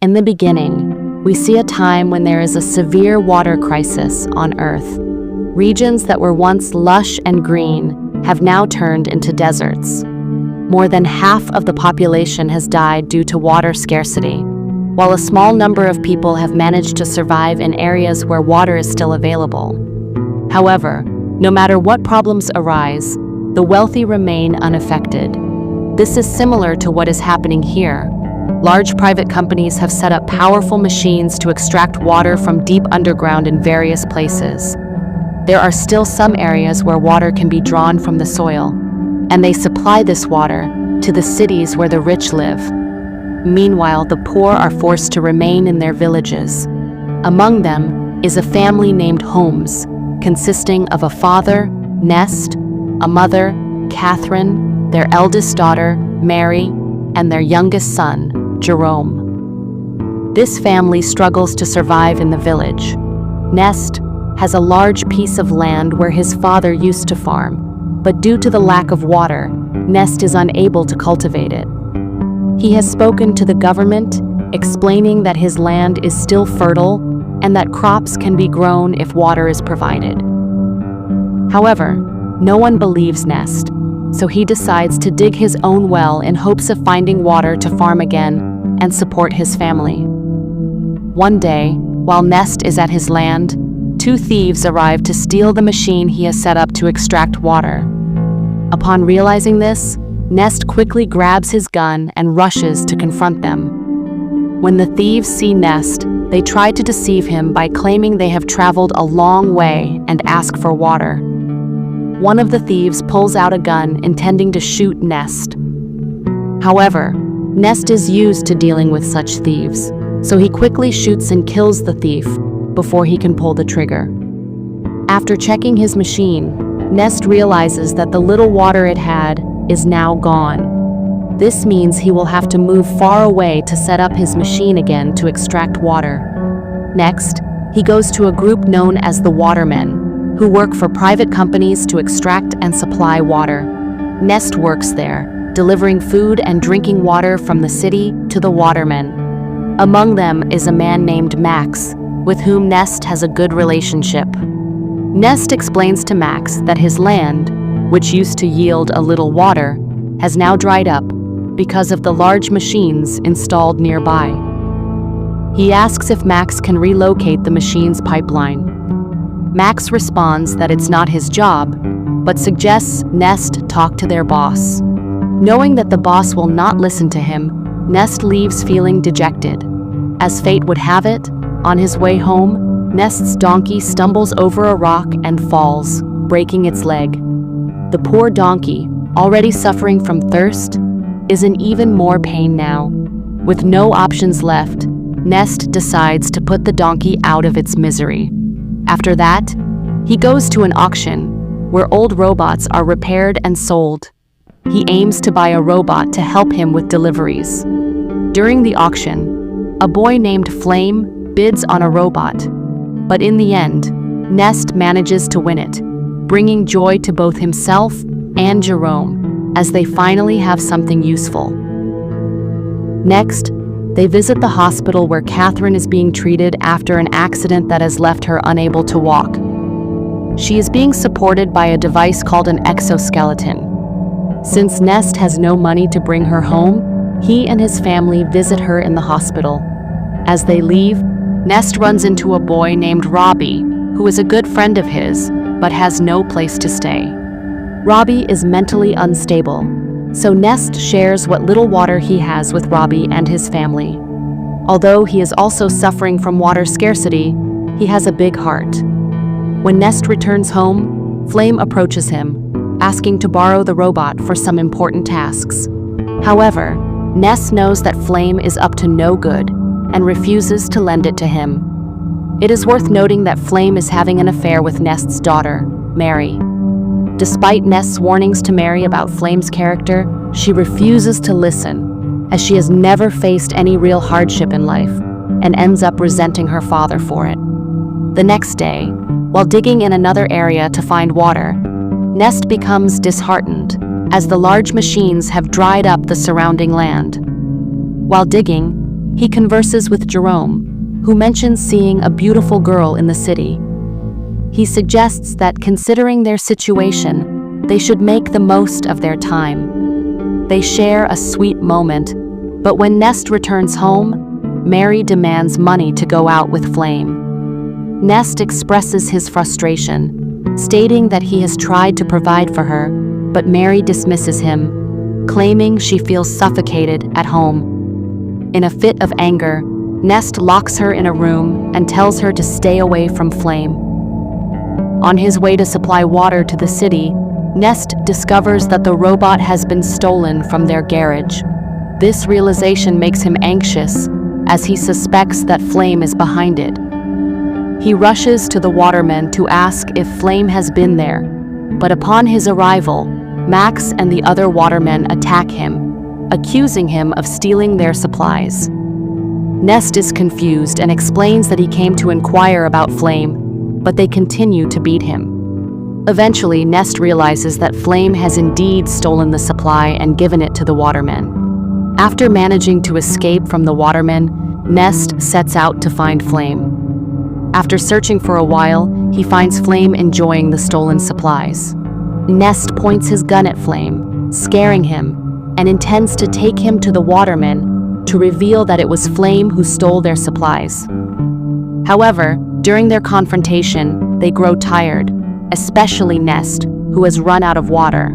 In the beginning, we see a time when there is a severe water crisis on Earth. Regions that were once lush and green have now turned into deserts. More than half of the population has died due to water scarcity, while a small number of people have managed to survive in areas where water is still available. However, no matter what problems arise, the wealthy remain unaffected. This is similar to what is happening here. Large private companies have set up powerful machines to extract water from deep underground in various places. There are still some areas where water can be drawn from the soil, and they supply this water to the cities where the rich live. Meanwhile, the poor are forced to remain in their villages. Among them is a family named Holmes, consisting of a father, Nest, a mother, Catherine, their eldest daughter, Mary, and their youngest son, Jerome. This family struggles to survive in the village. Nest has a large piece of land where his father used to farm, but due to the lack of water, Nest is unable to cultivate it. He has spoken to the government, explaining that his land is still fertile and that crops can be grown if water is provided. However, no one believes Nest, so he decides to dig his own well in hopes of finding water to farm again and support his family. One day, while Nest is at his land, two thieves arrive to steal the machine he has set up to extract water. Upon realizing this, Nest quickly grabs his gun and rushes to confront them. When the thieves see Nest, they try to deceive him by claiming they have traveled a long way and ask for water. One of the thieves pulls out a gun intending to shoot Nest. However, Nest is used to dealing with such thieves, so he quickly shoots and kills the thief before he can pull the trigger. After checking his machine, Nest realizes that the little water it had is now gone. This means he will have to move far away to set up his machine again to extract water. Next, he goes to a group known as the Watermen, who work for private companies to extract and supply water. Nest works there, delivering food and drinking water from the city to the Watermen. Among them is a man named Max, with whom Nest has a good relationship. Nest explains to Max that his land, which used to yield a little water, has now dried up because of the large machines installed nearby. He asks if Max can relocate the machine's pipeline. Max responds that it's not his job, but suggests Nest talk to their boss. Knowing that the boss will not listen to him, Nest leaves feeling dejected. As fate would have it, on his way home, Nest's donkey stumbles over a rock and falls, breaking its leg. The poor donkey, already suffering from thirst, is in even more pain now. With no options left, Nest decides to put the donkey out of its misery. After that, he goes to an auction where old robots are repaired and sold. He aims to buy a robot to help him with deliveries. During the auction, a boy named Flame bids on a robot, but in the end, Nest manages to win it, bringing joy to both himself and Jerome as they finally have something useful. Next, they visit the hospital where Catherine is being treated after an accident that has left her unable to walk. She is being supported by a device called an exoskeleton. Since Nest has no money to bring her home, he and his family visit her in the hospital. As they leave, Nest runs into a boy named Robbie, who is a good friend of his, but has no place to stay. Robbie is mentally unstable, so Nest shares what little water he has with Robbie and his family. Although he is also suffering from water scarcity, he has a big heart. When Nest returns home, Flame approaches him, asking to borrow the robot for some important tasks. However, Nest knows that Flame is up to no good and refuses to lend it to him. It is worth noting that Flame is having an affair with Nest's daughter, Mary. Despite Nest's warnings to Mary about Flame's character, she refuses to listen, as she has never faced any real hardship in life and ends up resenting her father for it. The next day, while digging in another area to find water, Nest becomes disheartened as the large machines have dried up the surrounding land. While digging, he converses with Jerome, who mentions seeing a beautiful girl in the city. He suggests that, considering their situation, they should make the most of their time. They share a sweet moment, but when Nest returns home, Mary demands money to go out with Flame. Nest expresses his frustration, stating that he has tried to provide for her, but Mary dismisses him, claiming she feels suffocated at home. In a fit of anger, Nest locks her in a room and tells her to stay away from Flame. On his way to supply water to the city, Nest discovers that the robot has been stolen from their garage. This realization makes him anxious, as he suspects that Flame is behind it. He rushes to the watermen to ask if Flame has been there, but upon his arrival, Max and the other watermen attack him, accusing him of stealing their supplies. Nest is confused and explains that he came to inquire about Flame, but they continue to beat him. Eventually, Nest realizes that Flame has indeed stolen the supply and given it to the watermen. After managing to escape from the watermen, Nest sets out to find Flame. After searching for a while, he finds Flame enjoying the stolen supplies. Nest points his gun at Flame, scaring him, and intends to take him to the watermen to reveal that it was Flame who stole their supplies. However, during their confrontation, they grow tired, especially Nest, who has run out of water.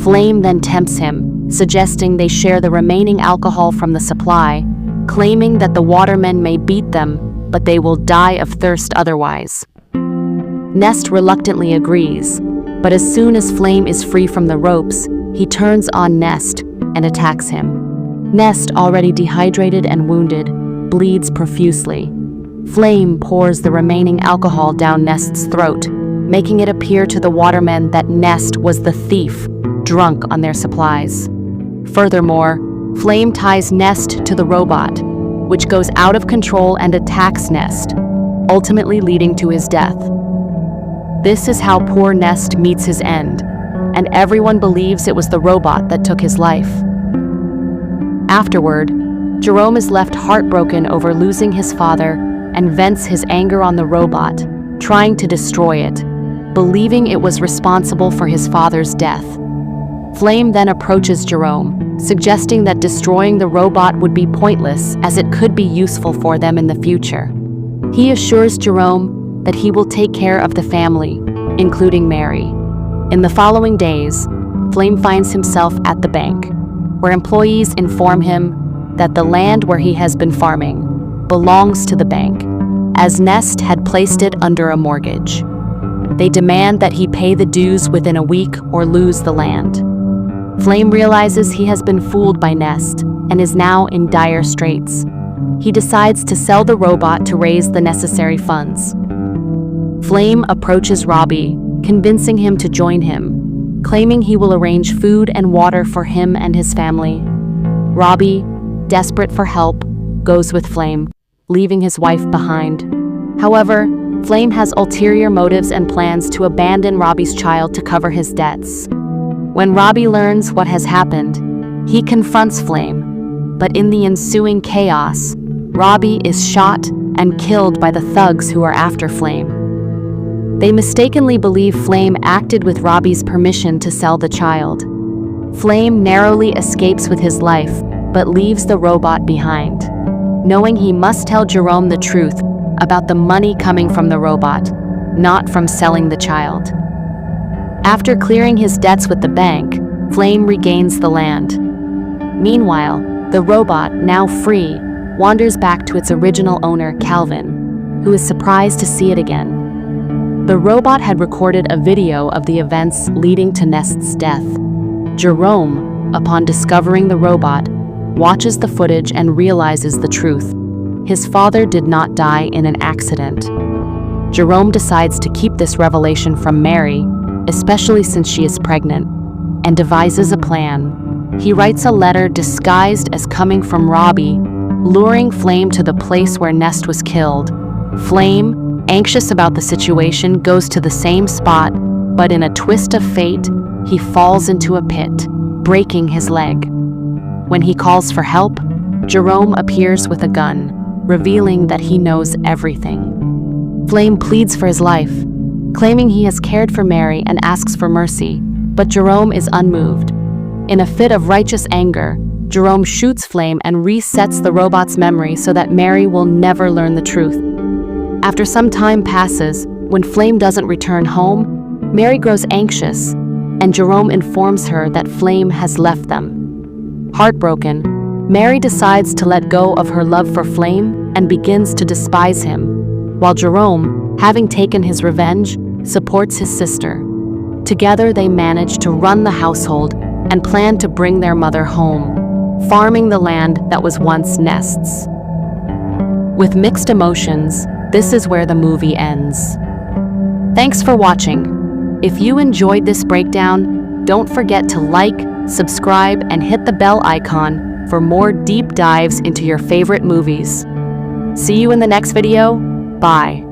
Flame then tempts him, suggesting they share the remaining alcohol from the supply, claiming that the watermen may beat them, but they will die of thirst otherwise. Nest reluctantly agrees, but as soon as Flame is free from the ropes, he turns on Nest and attacks him. Nest, already dehydrated and wounded, bleeds profusely. Flame pours the remaining alcohol down Nest's throat, making it appear to the watermen that Nest was the thief, drunk on their supplies. Furthermore, Flame ties Nest to the robot, which goes out of control and attacks Nest, ultimately leading to his death. This is how poor Nest meets his end, and everyone believes it was the robot that took his life. Afterward, Jerome is left heartbroken over losing his father and vents his anger on the robot, trying to destroy it, believing it was responsible for his father's death. Flame then approaches Jerome, suggesting that destroying the robot would be pointless as it could be useful for them in the future. He assures Jerome that he will take care of the family, including Mary. In the following days, Flame finds himself at the bank, where employees inform him that the land where he has been farming belongs to the bank, as Nest had placed it under a mortgage. They demand that he pay the dues within a week or lose the land. Flame realizes he has been fooled by Nest and is now in dire straits. He decides to sell the robot to raise the necessary funds. Flame approaches Robbie, convincing him to join him, claiming he will arrange food and water for him and his family. Robbie, desperate for help, goes with Flame, leaving his wife behind. However, Flame has ulterior motives and plans to abandon Robbie's child to cover his debts. When Robbie learns what has happened, he confronts Flame, but in the ensuing chaos, Robbie is shot and killed by the thugs who are after Flame. They mistakenly believe Flame acted with Robbie's permission to sell the child. Flame narrowly escapes with his life, but leaves the robot behind, knowing he must tell Jerome the truth about the money coming from the robot, not from selling the child. After clearing his debts with the bank, Flame regains the land. Meanwhile, the robot, now free, wanders back to its original owner, Calvin, who is surprised to see it again. The robot had recorded a video of the events leading to Nest's death. Jerome, upon discovering the robot, watches the footage and realizes the truth. His father did not die in an accident. Jerome decides to keep this revelation from Mary, especially since she is pregnant, and devises a plan. He writes a letter disguised as coming from Robbie, luring Flame to the place where Nest was killed. Flame, anxious about the situation, goes to the same spot, but in a twist of fate, he falls into a pit, breaking his leg. When he calls for help, Jerome appears with a gun, revealing that he knows everything. Flame pleads for his life, claiming he has cared for Mary and asks for mercy, but Jerome is unmoved. In a fit of righteous anger, Jerome shoots Flame and resets the robot's memory so that Mary will never learn the truth. After some time passes, when Flame doesn't return home, Mary grows anxious, and Jerome informs her that Flame has left them. Heartbroken, Mary decides to let go of her love for Flame and begins to despise him, while Jerome, having taken his revenge, supports his sister. Together they manage to run the household and plan to bring their mother home, farming the land that was once nests. With mixed emotions, this is where the movie ends. Thanks for watching. If you enjoyed this breakdown, don't forget to like, subscribe, and hit the bell icon for more deep dives into your favorite movies. See you in the next video. Bye.